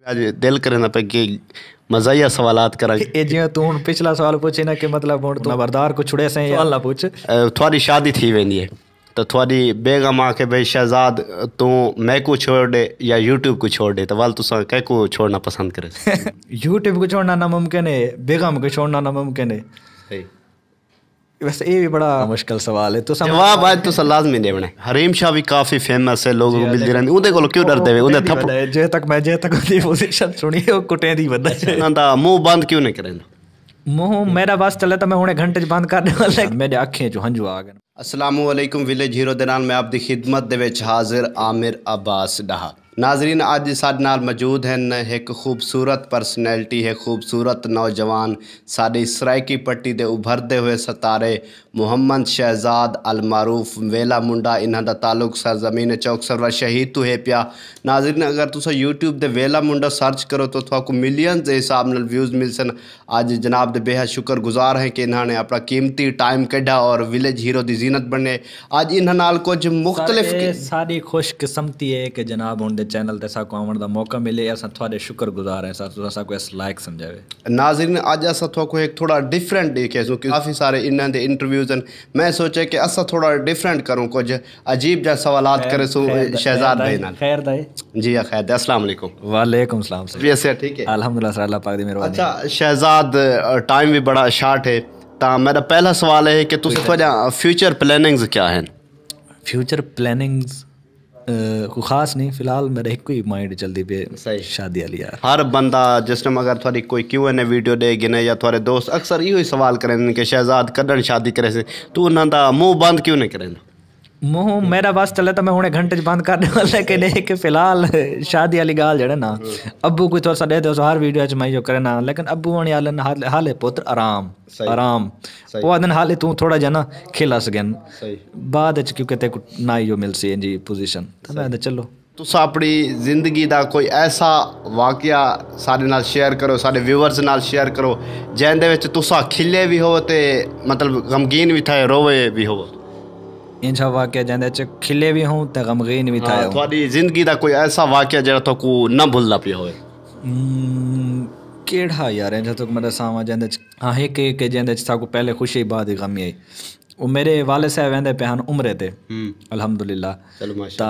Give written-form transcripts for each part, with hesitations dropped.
आज दिल करें पे कि मज़ाहिया सवालात करा जियां तू हुण पिछला सवाल पूछे ना कि मतलब हुण तू खबरदार को छुड़े से सवाल ना पूछ। थोड़ी शादी थी वेंदी है तो थोड़ी बेगम आके भाई शहजाद तू मैं को छोड़ दे या यूट्यूब को छोड़ दे तो वाल तुसा कै को छोड़ना पसंद करे? यूट्यूब को छोड़ना नामुमकिन है, बेगम को छोड़ना नामुमकिन है। सही। वैसे ये भी बड़ा मुश्किल सवाल है। तो जवाब आज तुसा लाजमी देवना है। हरीम शाह भी काफी फेमस है, लोगों को मिलती रहती उहदे कोल क्यों डरदे वे? उहदे थप्पड़ जे तक दी पोजीशन सुनी ओ कुटे दी वदा ना दा मुंह बंद क्यों नहीं करेंदा? मुंह मेरा बस चले तो मैं हुणे घंटे च बंद करने वाला मेरे अखें चो हंजू आ गए। अस्सलामु अलैकुम विलेज हीरो दे नाल मैं आपकी खिदमत दे विच हाजिर आमिर अब्बास डाहा। नाजरीन अज साडे नाल मौजूद हैं एक खूबसूरत पर्सनैलिटी है, खूबसूरत नौजवान साडी सराइकी पट्टी दे उभरते हुए सितारे मुहम्मद शहजाद अल मारूफ वेला मुंडा। इन्हां दा ताल्लुक सरजमीन चौकसर व शहीद तो है पिया। नाजरीन अगर तुसा यूट्यूब दे वेला मुंडा सर्च करो तो तुहाकू मिलियन के हिसाब नाल व्यूज़ मिल सन। अज जनाब दे बेहद शुक्रगुजार हैं कि इन्होंने अपना कीमती टाइम कढ़ा और विलेज हीरो की जीनत बने। अज इन्हां नाल कुछ मुख्तलिफ सारी खुशकिस्मती है कि जनाब हुण चैनल ते साकू आवन दा मौका मिले। असां थोड़े शुक्रगुजार हैं साकू इस लायक समझावे। नाज़रीन अज असां तुहाकू एक थोड़ा डिफरेंट देखे काफ़ी सारे इन्हां दे इंटरव्यूज़ हैं। मैं सोचे कि असां थोड़ा डिफरेंट करूँ, कुछ अजीब जा सवालात करे सू शहजाद भाई नाल। खैर दा जी हाँ खैर। अस्सलाम वालेकुम। वालेकुम सलाम। वैसे ठीक है अल्हम्दुलिल्लाह सर, अल्लाह पाक दी मेहरबानी। अच्छा शहजाद, टाइम भी बड़ा शार्ट है तो मेरा पहला सवाल है कि तुम फ्यूचर प्लानिंग्स क्या हैं? फ्यूचर प्लानिंग्स कोई खास नहीं, फिलहाल मेरे एक ही माइंड चलती पे शादी वाली यार। हर बंदा जिस टाइम अगर थोड़ी कोई Q&A वीडियो देगी ना या थोड़े दोस्त अक्सर इहो सवाल करें कि शहजाद कदन शादी करे से तू उन्हां दा मुंह बंद क्यों नहीं करें? मुंह मेरा बस चले तो मैं हुणे घंटे च बंद करने वाला है कि नहीं कि फिलहाल शादी वाली गाल जड़े ना अब्बू कोई थोड़ा सा दे दो हर वीडियो च मैं जो करे ना, लेकिन अब्बू होने वाले हाले पुत्र आराम आराम वो दिन हाले तू थोड़ा जा ना खेला सकें बाद क्योंकि ते ना ही मिल सी जी पोजीशन तो मैं चलो तुस अपनी जिंदगी का कोई ऐसा वाकया सारे नाल शेयर करो, सारे व्यूअर्स नाल शेयर करो जिंदे विच तुसा खिले भी हो ते मतलब गमगीन भी थे, रोवे भी हो। इंछा वाकया जिंदे च खिले भी हूँ तो गमगीन भी था। थोड़ी जिंदगी का कोई ऐसा वाकया जो तो को ना भूलना पिया हो? केड़ा यार इंछा तो मेरे सामने जिंदे हाँ एक जिंदे साकू पहले खुशी बाद गम आई। वो मेरे वाले साहब वेंदे पे हन उम्रे ते अल्हम्दुलिल्लाह। ता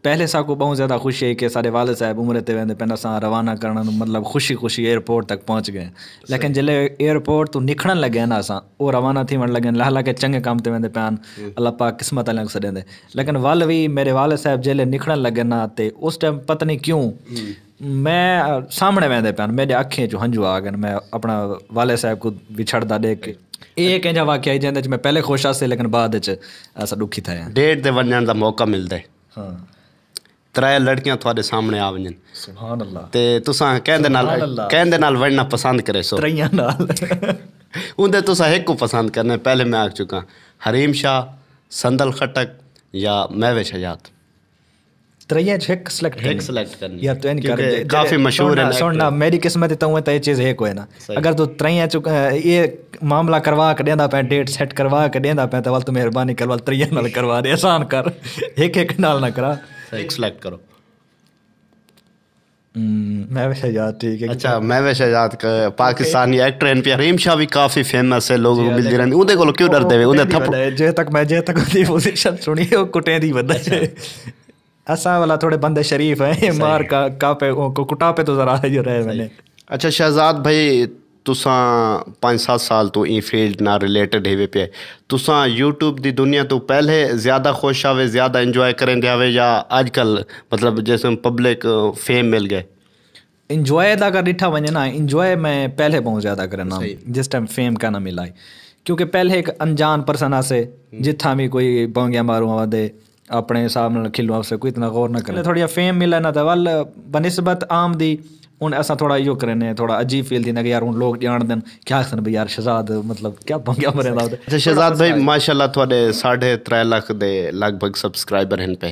पहले साकू बहुत ज़्यादा खुशी है कि सारे वाले साहब उम्रे ते वेंदे पे असां रवाना करना मतलब खुशी खुशी एयरपोर्ट तक पहुँच गए। लेकिन जिले एयरपोर्ट तो निकलन लगे ना असां वो रवाना थी वन लगे हालांकि चंगे काम ते वेंदे पे अल्लाह पाक किस्मत वाले को सदेंदे। लेकिन वाल भी मेरे वाले साहब जिले निकलन लगे ना ते उस टाइम पता नहीं क्यों मैं सामने वेंदे पे मेरे अखें चो हंजू आ गए। मैं अपना वाले साहब को बिछड़दा देख के ये कंहिंजा वाकया है जिंदे मैं पहले खुश आसे लेकिन बाद ऐसा दुखी था। डेट ते वञण दा मौका मिलदा है, हाँ 3 लड़कियां थोड़े सामने आ वञन सुभान अल्लाह ते तुसां कहंदे नाल वड़ना पसंद करे सो त्रैयां नाल उंदे तुसां एक को पसंद करने? पहले मैं आख चुका हरीम शाह, संदल खटक या महवे शहजाद। त्रैयां एक सिलेक्ट करनी यार तो कर काफी मशहूर है। सुनना मेरी किस्मत तो ये चीज़ है कोई ना, अगर तू त्रैयां ये मामला करवा के देंदा पे डेट सेट करवा के देंदा पे तो वाल तू मेहरबानी कर वाल त्रैयां नाल करवा दे, आसान कर एक नाल ना करा। एक सिलेक्ट करो। महवे शहजाद ठीक है। अच्छा महवे शहजाद का पाकिस्तानी एक्टर हैं। हरीम शाह भी काफी फेमस है, लोगों को मिलती रहती उहदे कोल क्यों डरदे वे? उहदे थप्पड़ जे तक दी पोजीशन सुनी ओ कुटे दी वदा असा वाला थोड़े बंदे शरीफ हैं मार का पे कुटा पे तो जरा जो रहे मैंने। अच्छा शहजाद भाई तुसां 5-7 साल तो ई फील्ड ना रिलेटेड है पे तुसां यूट्यूब दी दुनिया तो पहले ज़्यादा खुश आवे ज़्यादा इंजॉय करें आवे या आजकल मतलब जैसे पब्लिक फेम मिल गए? इंजॉय अगर डिठा वने ना इंजॉय मैं पहले बहुत ज़्यादा करना जिस टाइम फेम का ना मिला, क्योंकि पहले एक अनजान पर्सन आसे जिथा भी कोई बोंगिया मारू आवा दे अपने हिसाब न खिलो आपसे कोई इतना गौर ना करे। थोड़ा फेम मिला ना तो वल बनस्बत आम दी हूँ असा थोड़ा यो करें थोड़ा अजीब फील थी ना कि यार हूँ लोग जान दें क्या आखन भाई यार शहजाद मतलब क्या बंगिया मरे। अच्छा शहजाद भाई माशाल्लाह थोड़े 3.5 लाख दे लगभग सब्सक्राइबर हैं पे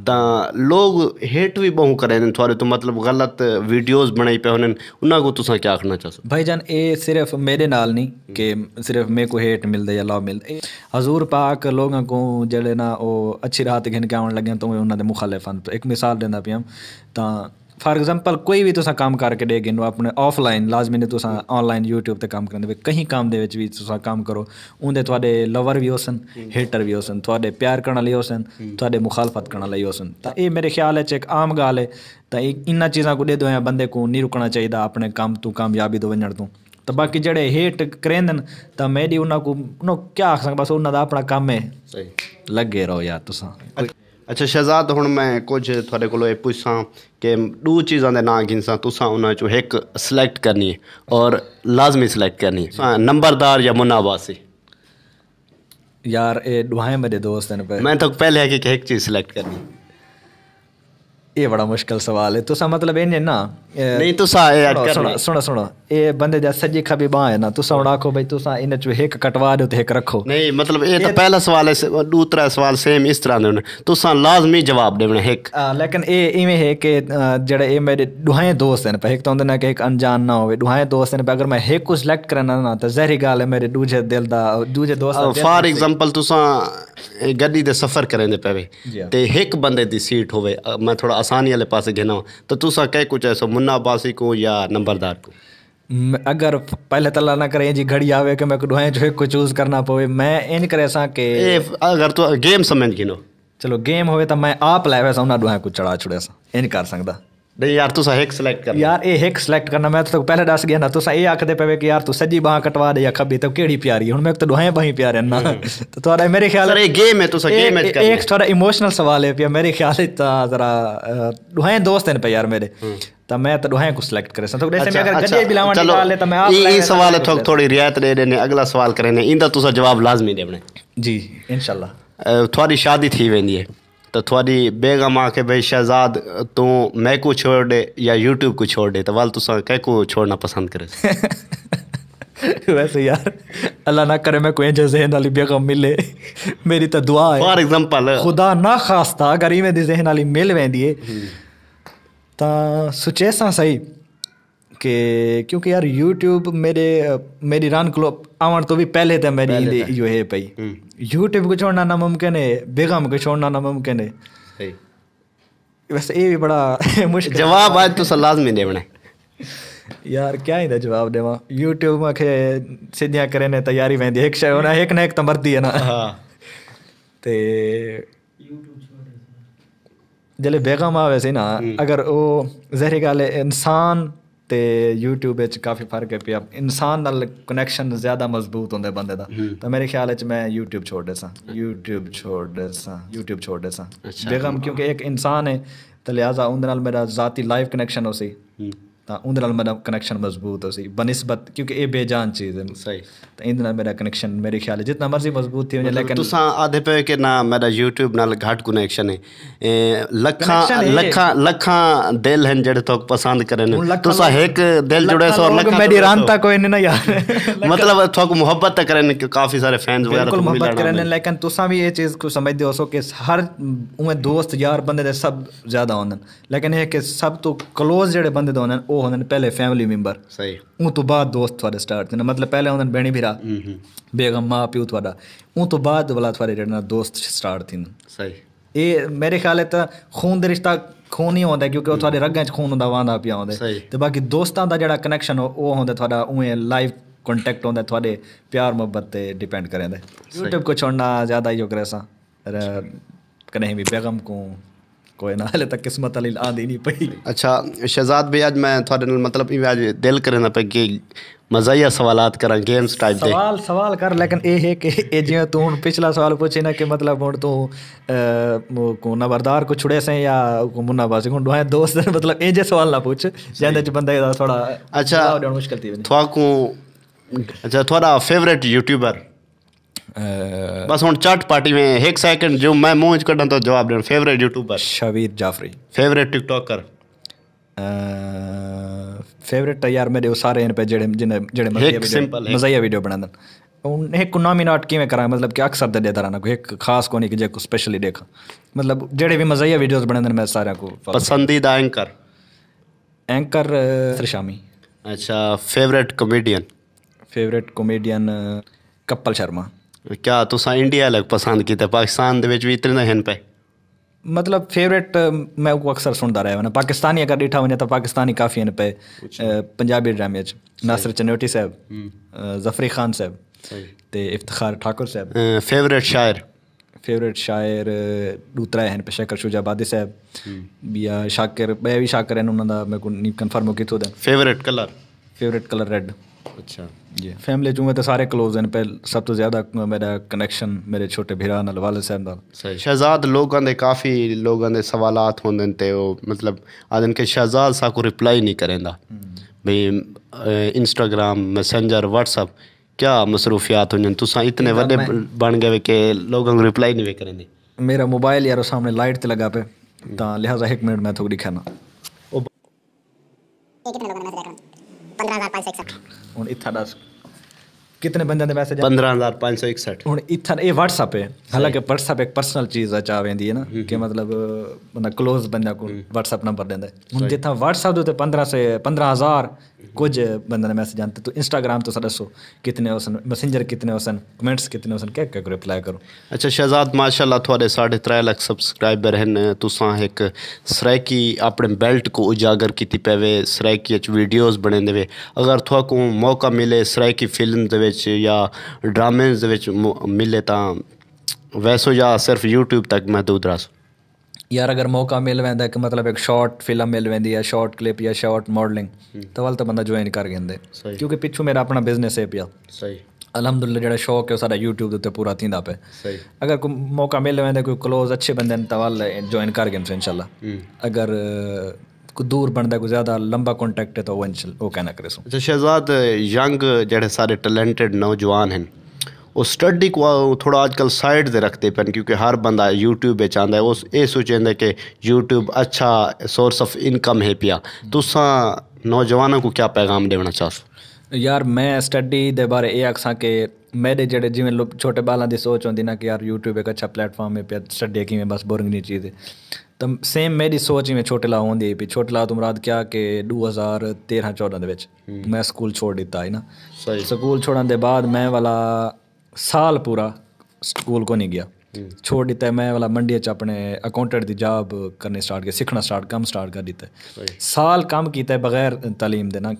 तो लोग हेट भी बहु करें थोड़े तो मतलब गलत वीडियोस बनाई पे होने उन्होंने को तुसा क्या आखना चाहो? भाई जान ये सिर्फ मेरे नाल नहीं कि सिर्फ मेरे को हेट मिलता या लाभ मिलता, हजूर पाक लोगों को जड़े ना वो अच्छी रात घिन के आने लगे तो उन्होंने मुखालिफ हैं। एक मिसाल देना पे हम तो फॉर एग्जांपल कोई भी तुसां काम करके दे गिनो अपने ऑफलाइन लाजमी ने तुसां ऑनलाइन यूट्यूब ते काम करदे कहीं काम दे विच भी तुसां काम करो उंदे तुहाडे लवर भी होसन हेटर भी होसन तुहाडे प्यार करने वाले होसन तुहाडे मुखालफत करने वाले होसन तां ये मेरे ख्याल च एक आम गल है तां इन्हां चीज़ां को दे बंदे को नहीं रुकना चाहिए अपने काम तू कामयाबी तो वञण तू तो बाकी जड़े हेट करेंदन तो मेरी उन्होंने क्या आख सक बस उन्होंने अपना काम है सही लगे रहो यार तुसां अच्छा शहजाद हुण मैं कुछ थोड़े को पूछां कि दो चीज़ों के नाम गिनसां तुसां उन्हां चों एक सिलेक्ट करनी है और लाजमी सिलेक्ट करनी है नंबरदार या मुन्ना अब्बासी यार ये दुआएं मेरे दोस्त हैं पे मैं तो पहले है कि एक चीज़ सिलेक्ट करनी ये बड़ा मुश्किल सवाल है तुसा मतलब इन्हें ना नहीं तुसा ऐड करनी सुनो सुनो ये बंदे दा सज्जी खबी बाह है ना तुसा हुण आखो भाई तुसा इन चो एक कटवा दो ते एक रखो नहीं मतलब ये तो पहला सवाल है दूसरा सवाल सेम इस तरह दे तुसा लाजमी जवाब देना एक लेकिन ये इवें है कि जड़े ये मेरे दुआएं दोस्त हैं पे एक तो होंदे ना कि एक अनजान ना होवे दुआएं दोस्त हैं अगर मैं एक को सिलेक्ट करना ना तो जहरी गल है मेरे दूजे दिल दा दूजे दोस्त फॉर एग्जांपल तुसा गड्डी दे सफ़र करेंदे पे ते एक बंदे दी सीट होवे मैं थोड़ा आसानी वाले पास गिना तो तुसा कह कुछ ऐसा मुन्ना अब्बासी को या नंबरदार को अगर पहले तो अल्लाह ना करे जी घड़ी आवे कि मैं दुआएं जो एक को चूज़ करना पवे मैं इन करे सा कि अगर तो गेम समझ गिनो चलो गेम होवे तो मैं आप लावे सा उन्हां दुआएं को चढ़ा छुड़े सा इन कर सकदा नहीं यार तुसा एक सिलेक्ट कर यार ये एक सिलेक्ट करना मैं तो पहले दस गया ना तुसा ये आखदे पे कि यार तू सज्जी बाह कटवा दे या खब्बी तो केड़ी प्यारी हुण मैं तो दुआएं बाही प्यारे ना तो थोड़ा मेरे ख्याल सर ये गेम है तुसा गेम है एक थोड़ा इमोशनल सवाल है पिया मेरे ख्याल है जरा दुआएं दोस्त हैं पे यार मेरे तो मैं तो दुआएं को सिलेक्ट करे तो जैसे मैं अगर गड्डी बिलावन निकाल ले तो मैं आप ये सवाल है थोड़ी रियायत दे देने अगला सवाल करें इंदा तुसा जवाब लाजमी देने जी इंशाल्लाह थोड़ी शादी थी वेंदी है तो थोड़ी बेगम आके भाई शहजाद तू मैं को छोड़ दे या यूट्यूब को छोड़ दे तो वाल तुसा कह को छोड़ना पसंद करे वैसे यार अल्लाह ना करे मैं कोई जहन वाली बेगम मिले मेरी तो दुआ है फॉर एग्जांपल खुदा ना खास्ता अगर इवें दी जहन वाली मिल वेंदी है तो सुचे सा सही कि क्योंकि यार यूट्यूब मेरी रन को आवन तो भी पहले तो मेरी यो है पई यूट्यूब को छोड़ना नामुमकिन है बेगम को छोड़ना नामुमकिन है सही वैसे ये भी बड़ा मुश्किल जवाब आज तो लाजमी देवना यार क्या ही जवाब देवा यूट्यूब में सीधियां करे ने तैयारी वेंदी एक शय होना एक ना एक तो मरदी है ना ते जले बेगम आवे सी ना अगर वो जहरी गल है इंसान ते यूट्यूब विच काफ़ी फर्क है पिया इंसान नाल कनैक्शन ज़्यादा मजबूत होंदा बंदे दा तो मेरे ख्याल च मैं यूट्यूब छोड़ दे सा बेगम क्योंकि एक इंसान है तो लिहाजा उंदे नाल मेरा ज़ाती लाइव कनैक्शन हो सी तो उंदे नाल मेरा कनैक्शन मजबूत हो सी बनस्बत क्योंकि ये बेजान चीज़ है सही तो इंदे नाल मेरा कनैक्शन मेरे ख्याल है जितना मर्जी मजबूत थी लेकिन तुसा आधे पे कि ना मेरा यूट्यूब नाल घट कनैक्शन है लखां दिल हैं जेड़े तो पसंद करे ने तुसा एक दिल जुड़े सो लखां मेरी रानता कोई नहीं ना यार मतलब थोक मोहब्बत करे ने काफी सारे फैंस वगैरह बिल्कुल मोहब्बत करे ने लेकिन तुसा भी ये चीज़ को समझदे हो सो कि हर उमें दोस्त यार बंदे दे सब ज्यादा होंदे लेकिन ये कि सब तो क्लोज जेड़े बंदे होंदे वो होंदे पहले फैमिली मेंबर सही उन तो बाद दोस्त थोड़े स्टार्ट थे मतलब पहले होंदे भैणी भीरा बेगम माँ प्यो थोड़ा उन तो बाद वाला थोड़े जेड़े दोस्त स्टार्ट थी सही ये मेरे ख्याल है तो खून दे रिश्ता खून ही होंदा क्योंकि वो थोड़े रगें च खून होंदा वांदा पिया होंदे ते बाकी दोस्तां दा जेड़ा कनैक्शन वो होंदा थोड़ा उवें लाइव कॉन्टैक्ट होंदा थोड़े प्यार मोहब्बत ते डिपेंड करेंदा यूट्यूब को छोड़ना ज़्यादा ही करे सा कहीं भी बेगम को कोई ना हाले तक किस्मत वाली आंदी नहीं पई अच्छा शहजाद भाई आज मैं थोड़े मतलब आज दिल करे पे कि मज़ाया सवालात करा गेम्स टाइप दे सवाल कर लेकिन ये है कि जिवें तू हुण पिछला सवाल पूछे ना कि मतलब हुण तू को नंबरदार को छुड़े से या मुन्ना अब्बासी को दुआएं दोस्त मतलब ये जे सवाल ना पूछ जेंदे च बंदे दा थोड़ा अच्छा मुश्किल थी थोको अच्छा थोड़ा फेवरेट यूट्यूबर बस हुण चट पार्टी में एक सेकंड जो मैं मुंह च कढां तो जवाब देना favourite YouTuber Shabir Jafri favourite TikToker favourite तो यार मेरे वो सारे पे जेड़े मज़ाया वीडियो बनांदन उन एक नॉमिनेट किवें करा मतलब कि अक्सर दे देता रहना एक खास कोनी कि जे को स्पेशली देखा मतलब जेड़े भी मज़ाया वीडियोस बनांदन मैं सारे को पसंदीदा एंकर शामी अच्छा फेवरेट कॉमेडियन कपिल शर्मा क्या तुसा इंडिया लग पसंद कीते पाकिस्तान दे विच भी इतने हैं पे मतलब फेवरेट मैं को अक्सर सुनता रहा ना पाकिस्तानी अगर ॾिठा वञे त पाकिस्तानी काफ़ी आहिनि पे पंजाबी ड्रामे नासिर चनोटी साहब ज़फ़री ख़ान साहब ते इफ्तिखार ठाकुर साहब फेवरेट शायर दूतरा आहिनि पे शेखर शुजाबादी साहब बिया शाकिर ॿिया बि शाकिर आहिनि उन्हनि दा मेरे को नहीं कन्फर्म किथों दा फेवरेट कलर रेड। अच्छा जी फैमिली चूँ तो सारे क्लोज हैं पे सब तो ज़्यादा मेरा कनेक्शन मेरे छोटे भरा नाल वाले साहब नाल। सही शहजाद लोगों दे काफ़ी लोगों दे सवालात होंदे ते वो मतलब आदन के शहजाद सा को रिप्लाई नहीं करेंदा भाई इंस्टाग्राम मैसेंजर व्हाट्सअप क्या मसरूफियात होंगे तुसा इतने वड्डे बन गए कि लोगों को रिप्लाई नहीं करेंगे। मेरा मोबाइल यार सामने लाइट ते लगा पे तो लिहाजा 1 मिनट मैं थोड़ी दिखाना 15,561 हूँ इतना दस कितने बंदे ने मैसेज 15,561 हूँ इतना ये व्हाट्सअप है हालांकि व्हाट्सअप एक पर्सनल चीज़ चाह वेंदी है ना कि मतलब बंदा क्लोज बंदा को व्हाट्सअप नंबर देंदा हूँ जितना व्हाट्सअप दे 15 से 15,000 कुछ बंदे ने मैसेज आते तो इंस्टाग्राम तो दसो कितने होसन मैसेंजर कितने होसन कमेंट्स कितने होसन क्या क्या रिप्लाई करो। अच्छा शहजाद माशाल्लाह थोड़े 3.5 लाख सब्सक्राइबर हैं तुसा एक सराइकी अपने बेल्ट को उजागर की पवे सराइकी वीडियोज़ बने देवे अगर थोड़ा मौका मिले सराइकी फिल्म दे विच या ड्रामे दे विच मिले तो वैसो या सिर्फ यूट्यूब तक महदूद रह यार अगर मौका मिल वेंदा कि मतलब एक शॉर्ट फिल्म मिल वेंदी या शॉर्ट क्लिप या शॉर्ट मॉडलिंग तो वाल तो बंदा ज्वाइन कर गेंदे क्योंकि पिछू मेरा अपना बिजनेस है पिया सही अलहमदुलिल्लाह जो शौक है सारा यूट्यूब के उत्ते पूरा थींदा पे सही अगर कोई मौका मिल वेंदा कोई क्लोज अच्छे बंदे तो वाल ज्वाइन कर गेंदे इंशाल्लाह अगर कोई दूर बनता कोई ज़्यादा लंबा कॉन्टैक्ट है तो वो कहना करे सो। अच्छा शहजाद यंग जेडे सारे टैलेंटेड नौजवान हैं वो स्टडी को थोड़ा आजकल साइड से रखते पैन क्योंकि हर बंदा यूट्यूब पे चाहता है वो ये सोचेंगे कि यूट्यूब अच्छा सोर्स ऑफ इनकम है पिया तुसा नौजवानों को क्या पैगाम देना चाहो। यार मैं स्टडी दे बारे ये आखसा कि मेरे जेडे जिमें लोग छोटे बालों की सोच होती ना कि यार यूट्यूब एक अच्छा प्लेटफॉर्म है पिया स्टडी की बस बोरिंग नहीं चीज़ है तो सेम मेरी सोच ही में छोटे ला होंगी भी छोटे ला तो मुराद क्या कि 2013-14 मैं स्कूल छोड़ दिता है ना स्कूल छोड़ने के बाद मैं वाला साल पूरा स्कूल को नहीं गया छोड़ दिता है मैं वाला मंडी अपने अकाउंटेंट की जॉब करने स्टार्ट किया सीखना काम स्टार्ट कर दिता है साल काम किया बगैर तालीम देना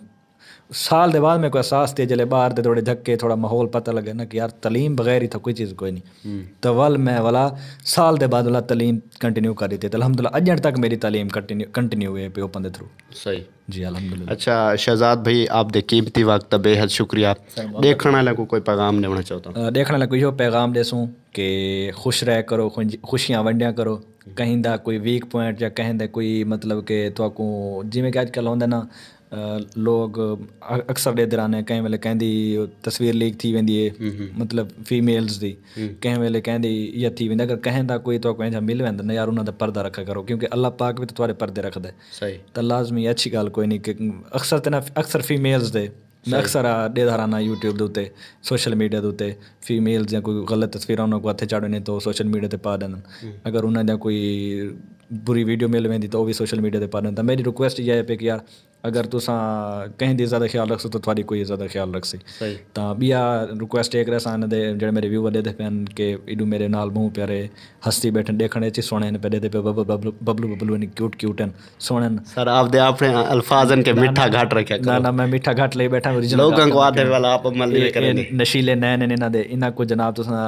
साल के बाद मेरे को एहसास थे जले बाहर थोड़े धक्के थोड़ा माहौल पता लगे ना कि यार तालीम बगैर ही था कोई चीज़ कोई नहीं तो वल मैं वाला साल के बाद वाला तालीम कंटिन्यू कर दी थी तो अल्हम्दुलिल्लाह अजन तक मेरी तालीम कंटिन्यू हुई पे ओपन दे थ्रू सही जी अल्हम्दुलिल्लाह। अच्छा शहजाद भाई आप दे कीमती वक्त बेहद शुक्रिया देखने वाले को कोई पैगाम देना चाहता हूँ देखने वाले को यो पैगाम देसूँ कि खुश रह करो खुशियाँ वंडिया करो कहीं दा कोई वीक पॉइंट या कहीं दा कोई मतलब कि तो जिमें कि अजकल होंगे ना लोग अक्सर दे दराने कई वेले कहंदी तस्वीर लीक थी वेंदी है मतलब फीमेल्स दी कई वेले कहंदी या थी वेंदी अगर कहंदा कोई तो कोई मिल वेंदा ना यार उन्हां दा पर्दा रखा करो क्योंकि अल्लाह पाक भी तो तुम्हारे पर्दे रखदा है सही तो लाजमी अच्छी गल कोई नहीं कि अक्सर फीमेल्स दे मैं अक्सर दे दराना यूट्यूब के उत्ते सोशल मीडिया के उत्ते फीमेल्स या कोई गलत तस्वीर उन्होंने को हथे चाड़ने तो सोशल मीडिया ते पा देना अगर उन्होंने कोई बुरी वीडियो मिल वेंदी तो वो भी सोशल मीडिया ते पा देना मेरी रिक्वेस्ट ये है कि यार अगर तुसा कहीं दी ज़्यादा ख्याल रखसो तो थोड़ी कोई ज़्यादा ख्याल रखसी तो बिया रिक्वेस्ट एक रहसान दे जो मेरे व्यूवर दे पैन के इडू मेरे नाल मुँह प्यारे हस्ती बैठे देखने च सोने पे दे पे बबलू क्यूट क्यूटन सोने सर आप दे अपने अल्फाजन के मीठा घाट रखे ना मैं मीठा घाट ले बैठा लोगों को आते वाला आप अमल नहीं करेंगे नशीले नैन इन्हां दे इन्हां को जनाब तुसा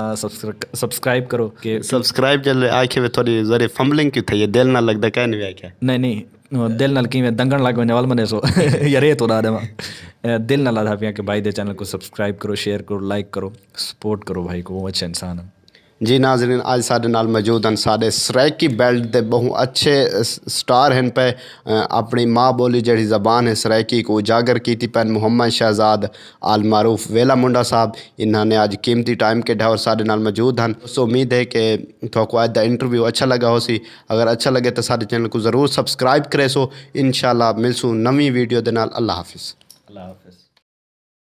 सब्सक्राइब करो कि सब्सक्राइब जल्दी आखे में थोड़ी जरे फंबलिंग क्यों थी ये दिल ना लगता क्या नहीं आख्या नहीं दिल नाल की दंगण लग वने वाल मने सो यार तो उड़ा देवा दिल ना लादा पिया कि भाई दे चैनल को सब्सक्राइब करो शेयर करो लाइक करो सपोर्ट करो भाई को वो अच्छा इंसान है। जी नाज़रीन आज साढ़े नाल मौजूद हैं साढ़े सराइकी बेल्ट के बहुत अच्छे स्टार हैं पे अपनी माँ बोली जड़ी ज़बान है सराइकी को उजागर की थी पैन मोहम्मद शहजाद आल मारूफ वेला मुंडा साहब इन्होंने आज कीमती टाइम के ढावर साढ़े नाल मौजूद हैं सो उम्मीद है कि थोड़ा आज दा इंटरव्यू अच्छा लगा हो सी अगर अच्छा लगे तो सारे चैनल को ज़रूर सब्सक्राइब करे सो इंशाल्लाह मिलसूँ नवी वीडियो दे नाल अल्लाह हाफिज़।